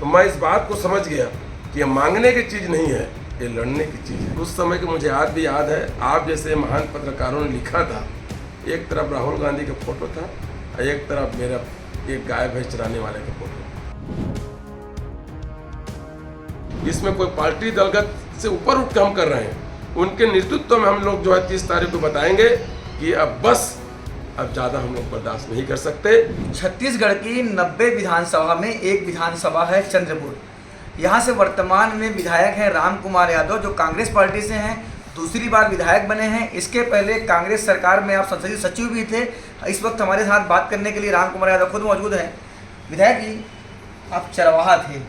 तो मैं इस बात को समझ गया कि ये मांगने की चीज़ नहीं है, ये लड़ने की चीज़ है। उस समय की मुझे आज भी याद है, आप जैसे महान पत्रकारों ने लिखा था, एक तरफ राहुल गांधी का फोटो था और एक तरफ मेरा एक गाय भैंस चराने वाले का फोटो। इसमें कोई पार्टी दलगत से ऊपर उठ के हम कर रहे हैं। उनके नेतृत्व में हम लोग जो है 30 तारीख को बताएंगे कि अब ज़्यादा हम लोग बर्दाश्त नहीं कर सकते। छत्तीसगढ़ की 90 विधानसभा में एक विधानसभा है चंद्रपुर। यहाँ से वर्तमान में विधायक हैं राम कुमार यादव, जो कांग्रेस पार्टी से हैं, दूसरी बार विधायक बने हैं। इसके पहले कांग्रेस सरकार में आप संसदीय सचिव भी थे। इस वक्त हमारे साथ बात करने के लिए राम कुमार यादव खुद मौजूद हैं। विधायक जी, आप चरवाहा थे,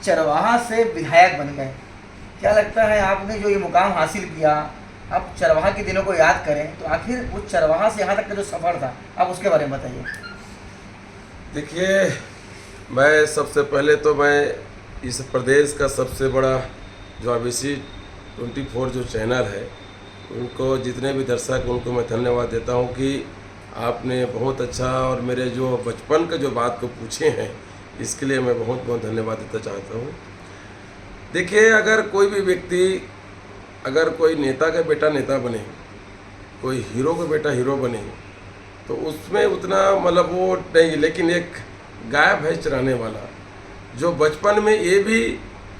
चरवाहा से विधायक बन गए। क्या लगता है आपने जो ये मुकाम हासिल किया, आप चरवाहा के दिनों को याद करें तो आखिर उस चरवाहा से यहाँ तक का जो सफ़र था, आप उसके बारे में बताइए। देखिए, मैं सबसे पहले तो मैं इस प्रदेश का सबसे बड़ा जो ABC 24 जो चैनल है, उनको जितने भी दर्शक, उनको मैं धन्यवाद देता हूँ कि आपने बहुत अच्छा और मेरे जो बचपन का जो बात को पूछे हैं, इसके लिए मैं बहुत बहुत धन्यवाद देना चाहता हूँ। देखिए, अगर कोई भी व्यक्ति, अगर कोई नेता का बेटा नेता बने, कोई हीरो का बेटा हीरो बने, तो उसमें उतना मतलब वो नहीं, लेकिन एक गाय भैंस चराने वाला जो बचपन में ये भी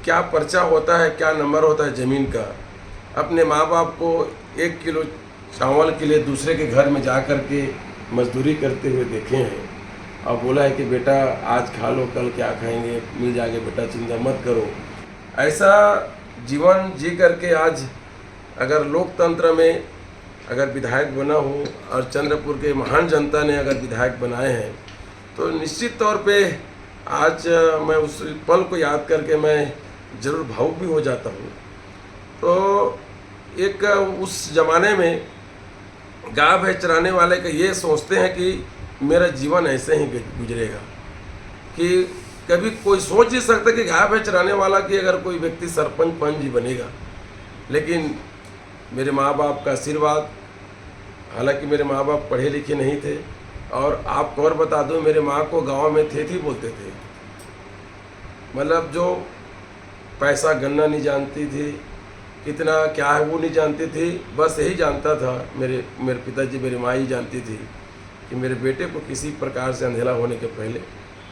क्या पर्चा होता है, क्या नंबर होता है ज़मीन का, अपने माँ बाप को 1 किलो चावल के लिए दूसरे के घर में जा कर के मजदूरी करते हुए देखे हैं और बोला है कि बेटा आज खा लो, कल क्या खाएंगे, मिल जाएगा बेटा, चिंता मत करो। ऐसा जीवन जी करके आज अगर लोकतंत्र में अगर विधायक बना हो और चंद्रपुर के महान जनता ने अगर विधायक बनाए हैं, तो निश्चित तौर पे आज मैं उस पल को याद करके मैं ज़रूर भावुक भी हो जाता हूँ। तो एक उस ज़माने में गाय भैंस चराने वाले का ये सोचते हैं कि मेरा जीवन ऐसे ही गुजरेगा, कि कभी कोई सोच नहीं सकता कि गाय भैंस चराने वाला कि अगर कोई व्यक्ति सरपंच पंच भी बनेगा। लेकिन मेरे माँ बाप का आशीर्वाद, हालांकि मेरे माँ बाप पढ़े लिखे नहीं थे, और आपको और बता दूं, मेरे माँ को गांव में थी बोलते थे, मतलब जो पैसा गन्ना नहीं जानती थी, कितना क्या है वो नहीं जानती थी, बस यही जानता था मेरे पिताजी, मेरी माँ ही जानती थी कि मेरे बेटे को किसी प्रकार से अंधेरा होने के पहले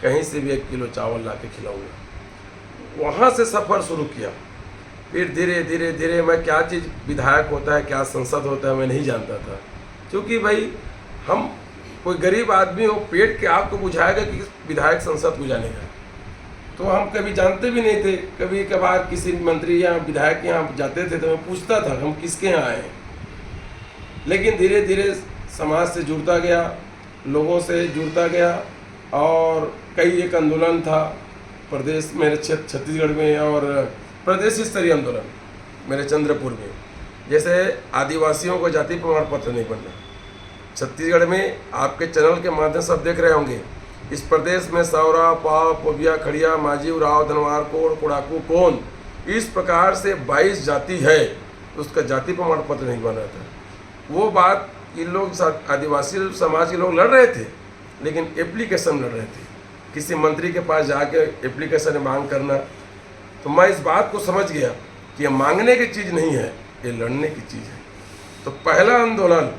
कहीं से भी 1 किलो चावल ला के खिलाऊंगा। वहाँ से सफ़र शुरू किया। फिर धीरे धीरे धीरे मैं क्या चीज़ विधायक होता है, क्या संसद होता है, मैं नहीं जानता था, क्योंकि भाई हम कोई गरीब आदमी हो, पेट के आग को बुझाएगा कि विधायक संसद को जानेगा, तो हम कभी जानते भी नहीं थे। कभी कभार किसी मंत्री या विधायक यहाँ जाते थे तो मैं पूछता था हम किसके यहाँ आए हैं। लेकिन धीरे धीरे समाज से जुड़ता गया, लोगों से जुड़ता गया, और कई एक आंदोलन था प्रदेश मेरे छत्तीसगढ़ में और प्रदेश स्तरीय आंदोलन मेरे चंद्रपुर में, जैसे आदिवासियों को जाति प्रमाण पत्र नहीं बनना। छत्तीसगढ़ में आपके चैनल के माध्यम से आप देख रहे होंगे, इस प्रदेश में सौरा, पाव, पोबिया, खड़िया, माझी, उराव, धनवार, कोड़, कोड़ाकू, कौन, इस प्रकार से 22 जाति है, उसका जाति प्रमाण पत्र नहीं बना था। वो बात इन लोग आदिवासी समाज के लोग लड़ रहे थे, लेकिन एप्लीकेशन लड़ रहे थे, किसी मंत्री के पास जाके एप्लीकेशन मांग करना। तो मैं इस बात को समझ गया कि ये मांगने की चीज़ नहीं है, ये लड़ने की चीज़ है। तो पहला आंदोलन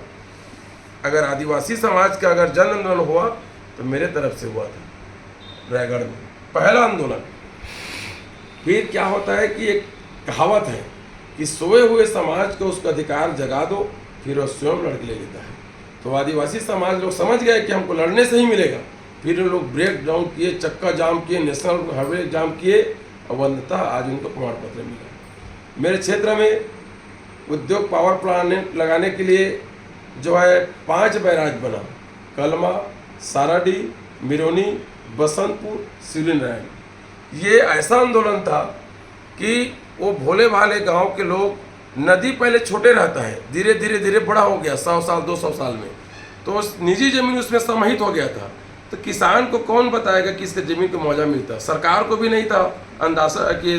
अगर आदिवासी समाज का अगर जन आंदोलन हुआ तो मेरे तरफ से हुआ था रायगढ़ में, पहला आंदोलन। फिर क्या होता है कि एक कहावत है कि सोए हुए समाज को उसका अधिकार जगा दो, फिर वह स्वयं लड़ के ले लेता है। तो आदिवासी समाज लोग समझ गए कि हमको लड़ने से ही मिलेगा। फिर उन लोग ब्रेक डाउन किए, चक्का जाम किए, नेशनल हाईवे जाम किए, और अंततः आज उनको प्रमाण पत्र मिला। मेरे क्षेत्र में उद्योग पावर प्लांट लगाने के लिए जो है 5 बैराज बना, कलमा, साराडी, मिरोनी, बसंतपुर, शिवरीनारायण। ये ऐसा आंदोलन था कि वो भोले भाले गांव के लोग, नदी पहले छोटे रहता है, धीरे धीरे धीरे बड़ा हो गया, 100 साल 200 साल में, तो निजी जमीन उसमें समाहित हो गया था। तो किसान को कौन बताएगा कि इसके ज़मीन को मुआवजा मिलता, सरकार को भी नहीं था अंदाज़ा कि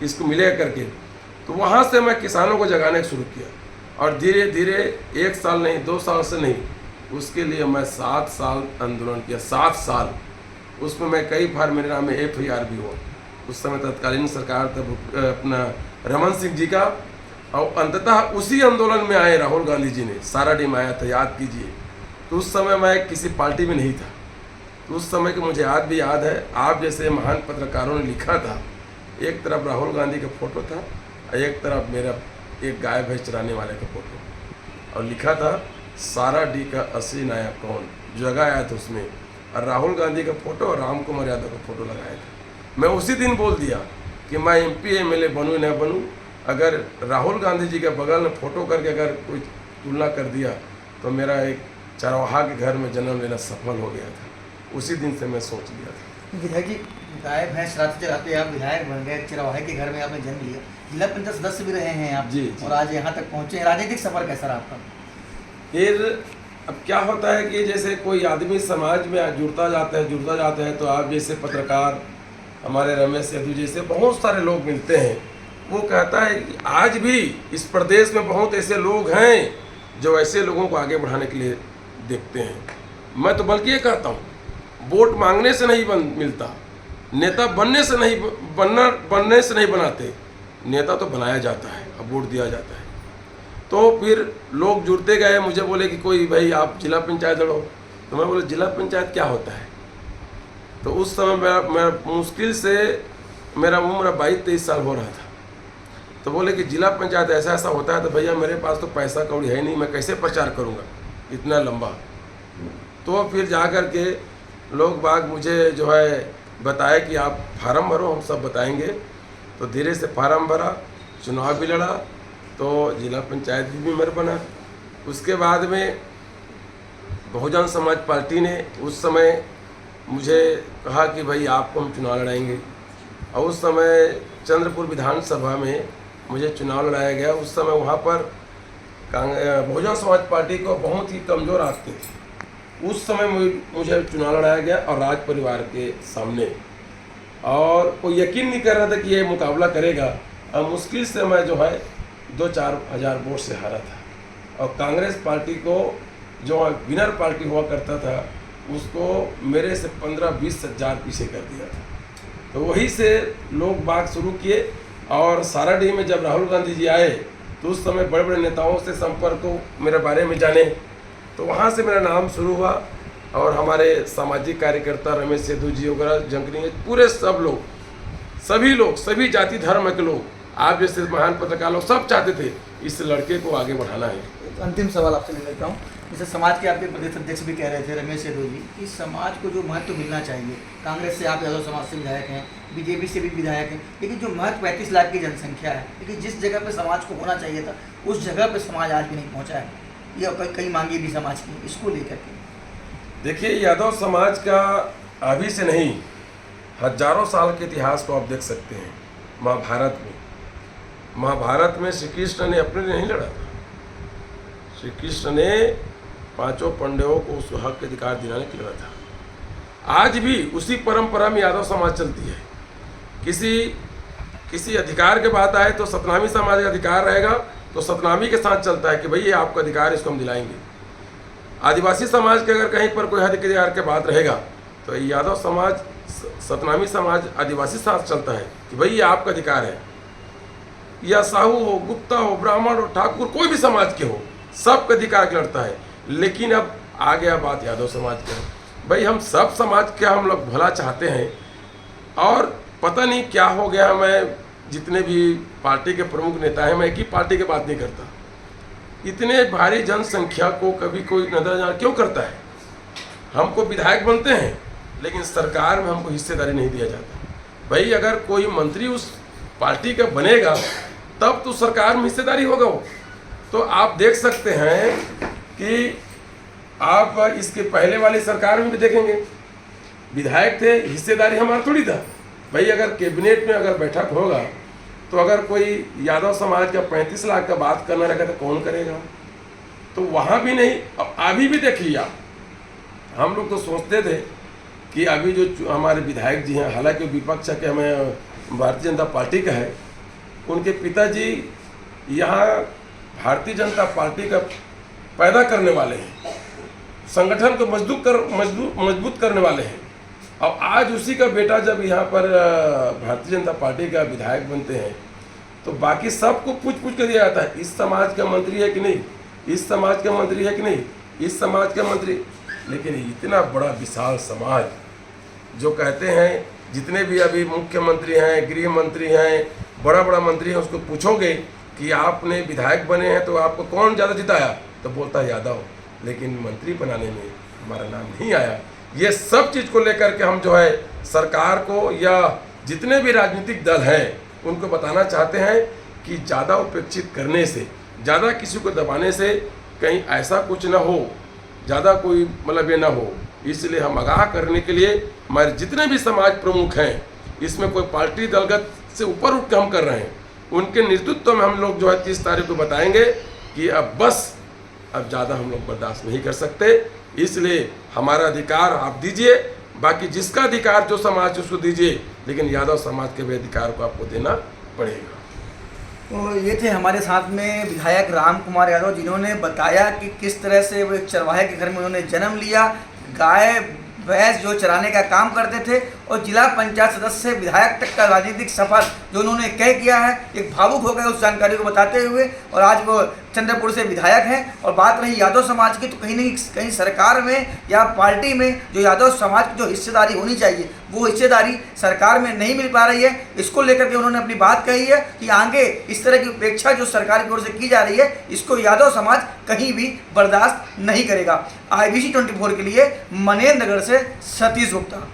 इसको मिलेगा करके। तो वहाँ से मैं किसानों को जगाने शुरू किया, और धीरे धीरे 1 साल नहीं, 2 साल से नहीं, उसके लिए मैं 7 साल आंदोलन किया, 7 साल। उसमें मैं कई बार मेरे नाम में FIR भी हुआ। उस समय तत्कालीन सरकार तब अपना रमन सिंह जी का, और अंततः उसी आंदोलन में आए राहुल गांधी जी ने, सारा टीम आया था, याद कीजिए। तो उस समय मैं किसी पार्टी में नहीं था, तो उस समय की मुझे आज भी याद है। आप जैसे महान पत्रकारों ने लिखा था, एक तरफ राहुल गांधी का फोटो था और एक तरफ मेरा एक गाय भैंस चराने वाले का फोटो, और लिखा था सारा डी का असली नायक कौन, जगह आया था उसमें, और राहुल गांधी का फोटो और राम कुमार यादव का फोटो लगाया था। मैं उसी दिन बोल दिया कि मैं MP MLA बनूँ न बनूँ, अगर राहुल गांधी जी के बगल में फोटो करके अगर कोई तुलना कर दिया तो मेरा एक चरवाहा के घर में जन्म लेना सफल हो गया था। उसी दिन से मैं सोच लिया था। विधायक जी, गाय भैंस चराते चराते आप विधायक बन गए, चरवाहे के घर में आपने जन्म लिया, जिला पंचायत सदस्य भी रहे हैं आप, जी। और आज यहाँ तक पहुँचे। राजनीतिक सफर कैसा रहा आपका? फिर अब क्या होता है कि जैसे कोई आदमी समाज में जुड़ता जाता है, तो आप जैसे पत्रकार, हमारे रमेश यादव जैसे बहुत सारे लोग मिलते हैं। वो कहता है कि आज भी इस प्रदेश में बहुत ऐसे लोग हैं जो ऐसे लोगों को आगे बढ़ाने के लिए देखते हैं। मैं तो बल्कि ये कहता हूँ, वोट मांगने से नहीं मिलता, नेता बनने से नहीं बनाते, नेता तो बनाया जाता है, अब वोट दिया जाता है। तो फिर लोग जुड़ते गए, मुझे बोले कि कोई भाई आप जिला पंचायत लड़ो, तो मैं बोला जिला पंचायत क्या होता है। तो उस समय मेरा मुश्किल से मेरा उम्र 22-23 साल हो रहा था। तो बोले कि जिला पंचायत ऐसा ऐसा होता है। तो भैया मेरे पास तो पैसा कौड़ी है नहीं, मैं कैसे प्रचार करूँगा इतना लंबा। तो फिर जा कर के लोग बाग मुझे जो है बताए कि आप फार्म भरो, हम सब बताएंगे। तो धीरे से फार्म भरा, चुनाव भी लड़ा, तो जिला पंचायत भी मेंबर बना। उसके बाद में बहुजन समाज पार्टी ने उस समय मुझे कहा कि भाई आपको हम चुनाव लड़ाएंगे, और उस समय चंद्रपुर विधानसभा में मुझे चुनाव लड़ाया गया। उस समय वहाँ पर बहुजन समाज पार्टी को बहुत ही कमज़ोर आते थे। उस समय मुझे चुनाव लड़ाया गया और राज परिवार के सामने, और कोई यकीन नहीं कर रहा था कि ये मुकाबला करेगा, और मुश्किल से मैं जो है 2-4 हज़ार वोट से हारा था। और कांग्रेस पार्टी को जो विनर पार्टी हुआ करता था, उसको मेरे से 15-20 हज़ार पीछे कर दिया था। तो वहीं से लोग बात शुरू किए, और साराडीह में जब राहुल गांधी जी आए तो उस समय बड़े बड़े नेताओं से संपर्क को मेरे बारे में जाने, तो वहाँ से मेरा नाम शुरू हुआ। और हमारे सामाजिक कार्यकर्ता रमेश यादव जी वगैरह, जंकनी, पूरे सब लोग, सभी लोग, सभी जाति धर्म के लोग, आप जैसे महान पत्रकार लोग, सब चाहते थे इस लड़के को आगे बढ़ाना है। अंतिम सवाल आपसे ले लेता हूँ। जैसे समाज के आपके प्रदेश अध्यक्ष भी कह रहे थे रमेश यादव जी कि समाज को जो महत्व मिलना चाहिए, कांग्रेस से आप यादव समाज से विधायक हैं, BJP से भी विधायक हैं, लेकिन जो महत्व 35 लाख की जनसंख्या है, लेकिन जिस जगह पे समाज को होना चाहिए था उस जगह पे समाज आज भी नहीं पहुंचा है। ये कई मांगे भी समाज की, इसको लेकर के देखिए, यादव समाज का अभी से नहीं, हजारों साल के इतिहास को आप देख सकते हैं। महाभारत में श्री कृष्ण ने अपने लिए नहीं लड़ा था। श्री कृष्ण ने 5 पांडवों को उस हक के अधिकार दिलाने के लिए लड़ा था। आज भी उसी परंपरा में यादव समाज चलती है। किसी अधिकार के बात आए तो सतनामी समाज का अधिकार रहेगा, तो सतनामी के साथ चलता है कि भाई ये आपका अधिकार, इसको हम दिलाएंगे। आदिवासी समाज के अगर कहीं पर कोई अधिकार के बात रहेगा तो यादव समाज, सतनामी समाज, आदिवासी साथ चलता है कि भाई ये आपका अधिकार है। या साहू हो, गुप्ता हो, ब्राह्मण हो, ठाकुर, कोई भी समाज के हो, सबका अधिकार के लड़ता है। लेकिन अब आ गया बात यादव समाज के, भाई हम सब समाज के हम लोग भला चाहते हैं, और पता नहीं क्या हो गया। मैं जितने भी पार्टी के प्रमुख नेता हैं, मैं एक ही पार्टी की बात नहीं करता। इतने भारी जनसंख्या को कभी कोई नजरअंदाज क्यों करता है? हमको विधायक बनते हैं लेकिन सरकार में हमको हिस्सेदारी नहीं दिया जाता। भाई अगर कोई मंत्री उस पार्टी का बनेगा तब तो सरकार में हिस्सेदारी होगा वो। तो आप देख सकते हैं कि आप इसके पहले वाली सरकार में भी देखेंगे, विधायक थे, हिस्सेदारी हमारा थोड़ी था। भाई अगर कैबिनेट में अगर बैठक होगा तो अगर कोई यादव समाज का 35 लाख का बात करना रहेगा तो कौन करेगा? तो वहाँ भी नहीं। अब अभी भी देखिए आप, हम लोग तो सोचते थे कि अभी जो हमारे विधायक जी हैं, हालांकि विपक्ष के, हमें भारतीय जनता पार्टी का है, उनके पिताजी यहाँ भारतीय जनता पार्टी का पैदा करने वाले हैं, संगठन को मजबूत करने वाले हैं। और आज उसी का बेटा जब यहाँ पर भारतीय जनता पार्टी का विधायक बनते हैं तो बाकी सबको पूछ कर दिया जाता है, इस समाज का मंत्री है कि नहीं, इस समाज का मंत्री है कि नहीं, इस समाज का मंत्री। लेकिन इतना बड़ा विशाल समाज जो कहते हैं, जितने भी अभी मुख्यमंत्री हैं, गृह मंत्री हैं, बड़ा बड़ा मंत्री हैं, उसको पूछोगे कि आपने विधायक बने हैं तो आपको कौन ज़्यादा जिताया, तो बोलता है यादव, लेकिन मंत्री बनाने में हमारा नाम नहीं आया। ये सब चीज़ को लेकर के हम जो है सरकार को या जितने भी राजनीतिक दल हैं उनको बताना चाहते हैं कि ज़्यादा उपेक्षित करने से, ज़्यादा किसी को दबाने से कहीं ऐसा कुछ ना हो, ज़्यादा कोई मतलब ये ना हो। इसलिए हम आगाह करने के लिए हमारे जितने भी समाज प्रमुख हैं, इसमें कोई पार्टी दलगत से ऊपर उठ के हम कर रहे हैं, उनके नेतृत्व में हम लोग जो है 30 तारीख को बताएंगे कि अब ज़्यादा हम लोग बर्दाश्त नहीं कर सकते। इसलिए हमारा अधिकार आप दीजिए, बाकी जिसका अधिकार जो समाज उसको दीजिए, लेकिन यादव समाज के भी अधिकार को आपको देना पड़ेगा। तो ये थे हमारे साथ में विधायक राम कुमार यादव, जिन्होंने बताया कि किस तरह से वो एक चरवाहे के घर में उन्होंने जन्म लिया, गाय भैंस जो चराने का काम करते थे, और जिला पंचायत सदस्य से विधायक तक का राजनीतिक सफर जो उन्होंने तय किया है, एक भावुक हो गए उस जानकारी को बताते हुए। और आज वो चंद्रपुर से विधायक हैं। और बात रही यादव समाज की, तो कहीं नहीं कहीं सरकार में या पार्टी में जो यादव समाज की जो हिस्सेदारी होनी चाहिए, वो हिस्सेदारी सरकार में नहीं मिल पा रही है। इसको लेकर के उन्होंने अपनी बात कही है कि आगे इस तरह की उपेक्षा जो सरकार की ओर से की जा रही है, इसको यादव समाज कहीं भी बर्दाश्त नहीं करेगा। IBC 24 के लिए मनेंद्रनगर से सतीश गुप्ता।